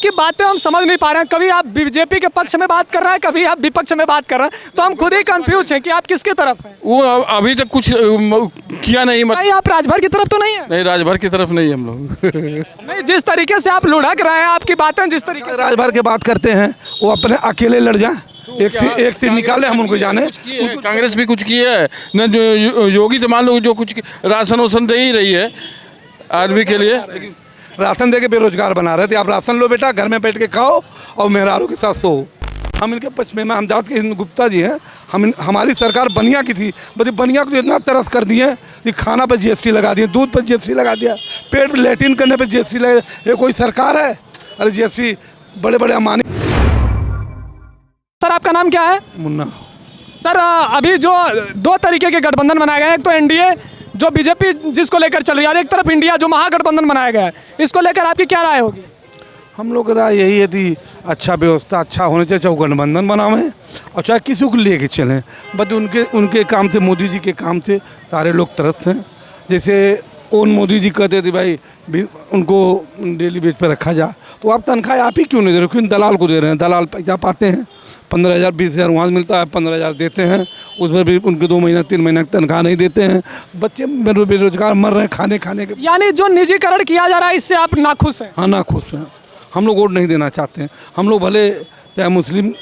आपकी बातें हम समझ नहीं पा रहे हैं, कभी आप बीजेपी के पक्ष में बात कर रहे हैं, कभी आप विपक्ष में बात कर रहे हैं, तो हम खुद ही कंफ्यूज हैं कि आप किसके तरफ हैं। वो अभी तक कुछ किया नहीं। नहीं, आप राजभर की तरफ तो नहीं है। नहीं, राजभर की तरफ नहीं हम लोग। नहीं, जिस तरीके से आप लुढ़क रहे हैं, आपकी बातें जिस तरीके से राजभर के बात करते हैं, वो अपने अकेले लड़ जाए, एक सीट निकाले, हम उनको जाने। कांग्रेस भी कुछ किया है न, जो योगी तो मान लो जो कुछ राशन वासन दे ही रही है आदमी के लिए। राशन दे के बेरोजगार बना रहे थे। आप राशन लो बेटा, घर में बैठ के खाओ और मेहरारू के साथ सो। हम इनके पक्ष में हम जात के गुप्ता जी हैं। हमारी सरकार बनिया की थी, बल्कि बनिया को इतना तरस कर दिए कि खाना पर जीएसटी लगा दिए, दूध पर जीएसटी लगा दिया, पेट में लैट्रिन करने पर जीएसटी लगा। ये कोई सरकार है? अरे जीएसटी बड़े बड़े अमानी। सर, आपका नाम क्या है? मुन्ना। सर, अभी जो दो तरीके के गठबंधन बनाए गए हैं, एक तो एनडीए जो बीजेपी जिसको लेकर चल रही है, और एक तरफ इंडिया जो महागठबंधन बनाया गया है, इसको लेकर आपकी क्या राय होगी? हम लोग राय यही है कि अच्छा व्यवस्था अच्छा होने चाहिए, चाहे गठबंधन बनावें और चाहे किसी को लेके चलें। बट उनके काम से, मोदी जी के काम से सारे लोग तरस हैं। जैसे ओन मोदी जी कहते थे भाई उनको डेली बेस पर रखा जा, तो आप तनख्वाह आप ही क्यों नहीं दे रहे? क्यों दलाल को दे रहे हैं? दलाल पैसा पाते हैं, 15,000 20,000 वहाँ मिलता है, 15,000 देते हैं, उस पर भी उनके 2 महीना 3 महीना तनख्वाह नहीं देते हैं। बच्चे बेरोजगार मर रहे हैं खाने के। यानी जो निजीकरण किया जा रहा है, इससे आप नाखुश हैं? हाँ, नाखुश हैं। हम लोग वोट नहीं देना चाहते हैं। हम लोग भले चाहे मुस्लिम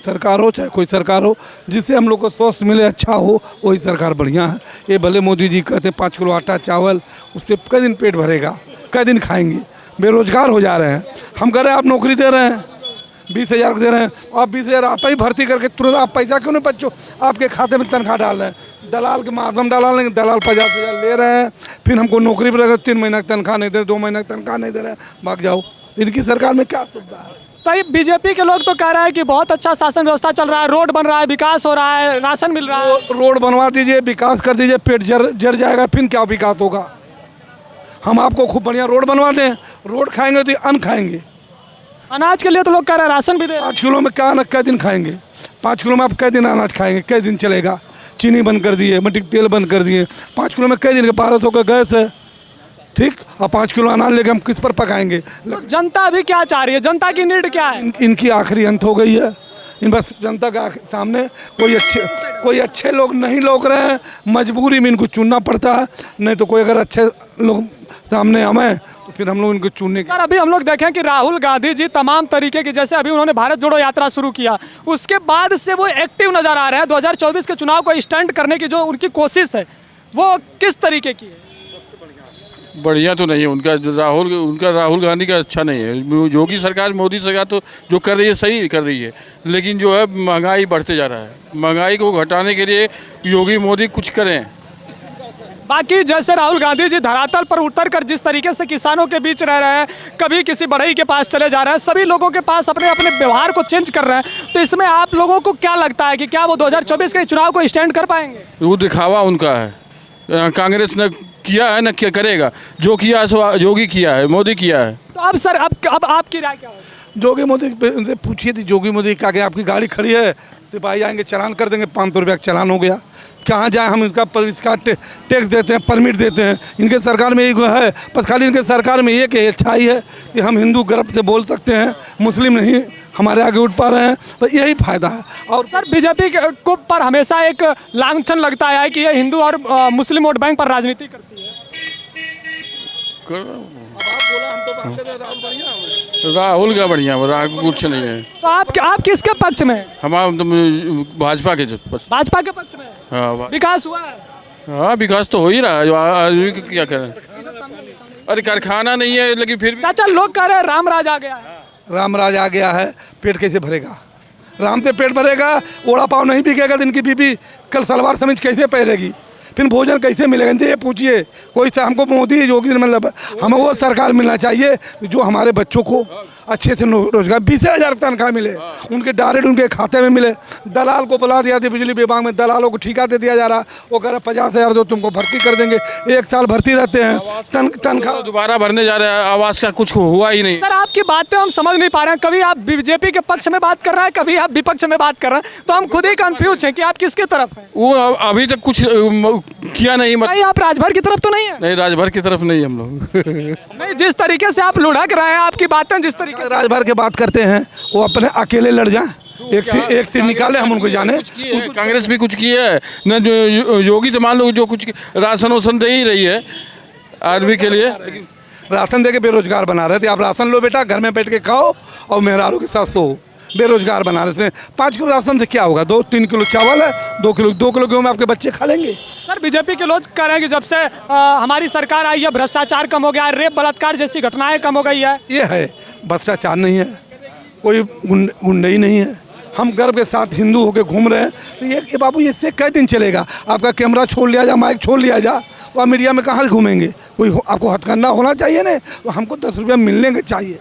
सरकार हो चाहे कोई सरकार हो, जिससे हम लोग को स्वास्थ्य मिले, अच्छा हो, वही सरकार बढ़िया है। ये भले मोदी जी कहते 5 किलो आटा चावल, उससे कई दिन पेट भरेगा, कई दिन खाएंगे? बेरोजगार हो जा रहे हैं। हम कह रहे हैं आप नौकरी दे रहे हैं, 20,000 दे रहे हैं, आप 20,000 आप ही भर्ती करके तुरंत आप पैसा क्यों नहीं बच्चों आपके खाते में तनख्वाह डाल रहे हैं? दलाल के माध्यम डालेंगे, दलाल 50,000 ले रहे हैं, फिर हमको नौकरी पर रखे, 3 महीना तनख्वाह नहीं दे रहे, 2 महीना तनख्वाह नहीं दे रहे हैं, भाग जाओ। इनकी सरकार में क्या सुविधा है? तो ये बीजेपी के लोग तो कह रहे हैं कि बहुत अच्छा शासन व्यवस्था चल रहा है, रोड बन रहा है, विकास हो रहा है, राशन मिल रहा है। रोड बनवा दीजिए, विकास कर दीजिए, पेट जर जाएगा, फिर क्या विकास होगा? हम आपको खूब बढ़िया रोड बनवा दें, रोड खाएंगे तो अन्न खाएंगे। अनाज के लिए तो लोग कह रहे हैं राशन भी दे। 5 किलो में क्या अनाज कै दिन खाएंगे? 5 किलो में आप कै दिन अनाज खाएंगे? कै दिन चलेगा? चीनी बंद कर दिए, मिट्टी तेल बंद कर दिए, 5 किलो में कै दिन? 1200 का गैस है, ठीक? और 5 किलो अनाज लेके हम किस पर पकाएंगे? तो जनता अभी क्या चाह रही है? जनता की नीड क्या है? इनकी आखिरी अंत हो गई है। इन बस जनता के सामने कोई अच्छे लोग नहीं लौक रहे हैं, मजबूरी में इनको चुनना पड़ता है। नहीं तो कोई अगर अच्छे लोग सामने आए तो फिर हम लोग इनको चुनने। सर, अभी हम लोग देखें कि राहुल गांधी जी तमाम तरीके की, जैसे अभी उन्होंने भारत जोड़ो यात्रा शुरू किया, उसके बाद से वो एक्टिव नजर आ रहे हैं। 2024 के चुनाव को स्टंट करने की जो उनकी कोशिश है, वो किस तरीके की है? बढ़िया तो नहीं है उनका राहुल गांधी का अच्छा नहीं है। योगी सरकार, मोदी सरकार तो जो कर रही है सही कर रही है, लेकिन जो है महंगाई बढ़ते जा रहा है। महंगाई को घटाने के लिए योगी मोदी कुछ करें। बाकी जैसे राहुल गांधी जी धरातल पर उतर कर जिस तरीके से किसानों के बीच रह रहे हैं, कभी किसी बढ़ई के पास चले जा रहे हैं, सभी लोगों के पास अपने अपने व्यवहार को चेंज कर रहे हैं, तो इसमें आप लोगों को क्या लगता है कि क्या वो 2024 के चुनाव को स्टैंड कर पाएंगे? वो दिखावा उनका है। कांग्रेस ने किया है न क्या करेगा? जो किया है सो योगी किया है, मोदी किया है। तो अब सर, अब आपकी राय क्या होगी? जोगी मोदी उनसे पूछिए थी, जोगी मोदी क्या कहें? आपकी गाड़ी खड़ी है, सिपाही आएंगे, चालान कर देंगे, 500 रुपया का चालान हो गया। कहाँ जाए हम? इसका टैक्स देते हैं, परमिट देते हैं। इनके सरकार में एक है, बस खाली इनके सरकार में एक अच्छाई है कि हम हिंदू गर्व से बोल सकते हैं, मुस्लिम नहीं हमारे आगे उठ पा रहे हैं, तो यही फायदा है। और सर, बीजेपी को पर हमेशा एक लांछन लगता है कि ये हिंदू और मुस्लिम वोट बैंक पर राजनीति करती है। राहुल का बढ़िया, कुछ नहीं है। तो आप किसके पक्ष में? हमारा भाजपा के भाजपा के पक्ष में। हाँ, विकास हुआ है? हाँ, विकास तो हो ही रहा है। जो आदमी क्या करें? अरे कारखाना नहीं है, लेकिन फिर भी चाचा लोग कह रहे हैं राम राज आ गया है। राम राज आ गया है, पेट कैसे भरेगा? राम से पेट भरेगा? ओड़ा पाव नहीं बिकेगा तो इनकी बीबी कल सलवार समीज कैसे पहनेगी? फिर भोजन कैसे मिलेगा? इनसे ये पूछिए। कोई हमको मोदी योगी मतलब हमें वो सरकार मिलना चाहिए जो हमारे बच्चों को अच्छे से रोजगार, 20,000 तनख्वाह मिले, उनके डायरेक्ट उनके खाते में मिले। दलाल को बुला दिया था बिजली विभाग में, दलालों को ठेका दे दिया जा रहा। वो कह रहे 50,000 दो, तुमको भर्ती कर देंगे, 1 साल भर्ती रहते हैं, तनख्वाह दोबारा भरने जा रहे हैं। आवास का कुछ हुआ ही नहीं। सर, आपकी बातें हम समझ नहीं पा रहे हैं, कभी आप बीजेपी के पक्ष में बात कर रहे हैं, कभी आप विपक्ष में बात कर रहे हैं, तो हम खुद ही कंफ्यूज हैं कि आप किसके तरफ हैं। वो अभी तक कुछ किया नहीं मत नहीं, आप राजभर की तरफ तो नहीं है? नहीं, राजभर की तरफ नहीं हम लोग नहीं, जिस तरीके से आप लुढ़क रहे हैं, आपकी बातें जिस तरीके से राजभर की बात करते हैं वो अपने अकेले लड़ जाएं, एक से निकाले, हम उनको जाने। कांग्रेस भी कुछ की है न, जो योगी तो मान लो जो कुछ राशन वासन दे ही रही है आदमी के लिए। राशन दे के बेरोजगार बना रहे थे। आप राशन लो बेटा, घर में बैठ के खाओ और मेहरारू के साथ सो। बेरोजगार बना रहे। इसमें 5 किलो राशन से क्या होगा? 2-3 किलो चावल है, 2 किलो गेहूँ में आपके बच्चे खा लेंगे। सर, बीजेपी के लोग कह रहे हैं कि जब से हमारी सरकार आई है भ्रष्टाचार कम हो गया है, रेप बलात्कार जैसी घटनाएं कम हो गई है। ये है, भ्रष्टाचार नहीं है, कोई गुंडई नहीं है। हम गर्व के साथ हिंदू होके घूम रहे हैं। तो ये बाबू, इससे कई दिन चलेगा? आपका कैमरा छोड़ लिया जा, माइक छोड़ लिया जा, तो आप मीडिया में कहाँ घूमेंगे? कोई आपको हथकंडा होना चाहिए ना। तो हमको 10 रुपया मिलने के चाहिए,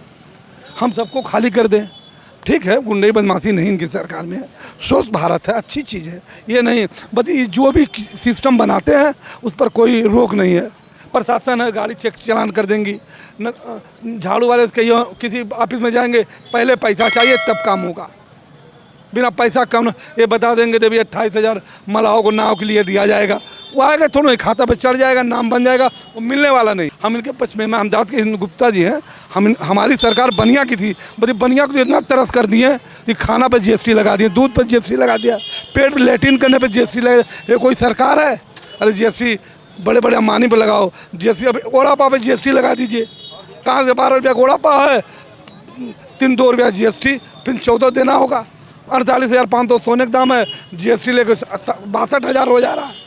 हम सबको खाली कर दें। ठीक है, गुंडई बदमाशी नहीं इनकी सरकार में है। स्वच्छ भारत है, अच्छी चीज़ है, ये नहीं। बस ये जो भी सिस्टम बनाते हैं उस पर कोई रोक नहीं है। प्रशासन है, गाड़ी चेक चालान कर देंगी। न झाड़ू वाले से कहिए, किसी ऑफिस में जाएंगे, पहले पैसा चाहिए तब काम होगा। बिना पैसा कम ये बता देंगे तो भी 28,000 मलाहों को नाव के लिए दिया जाएगा। वो आएगा थोड़ा खाता पे चढ़ जाएगा, नाम बन जाएगा, वो मिलने वाला नहीं। हम इनके पक्ष में हमदाद के गुप्ता जी हैं। हमारी सरकार बनिया की थी, बल्कि बनिया को इतना तरस कर दिए कि खाना पर GST लगा दिए, दूध पर GST लगा दिया, पेट में लैट्रिन करने पर GST लगा। ये कोई सरकार है? अरे GST बड़े बड़े अम्बानी पर लगाओ, GST अब वड़ा पाव पर GST लगा दीजिए। कहाँ से 12 रुपया वड़ा पाव है, 2 रुपया GST, फिर 14 देना होगा। 48,500 सोने का दाम है, GST लेकर 62,000 हो जा रहा है।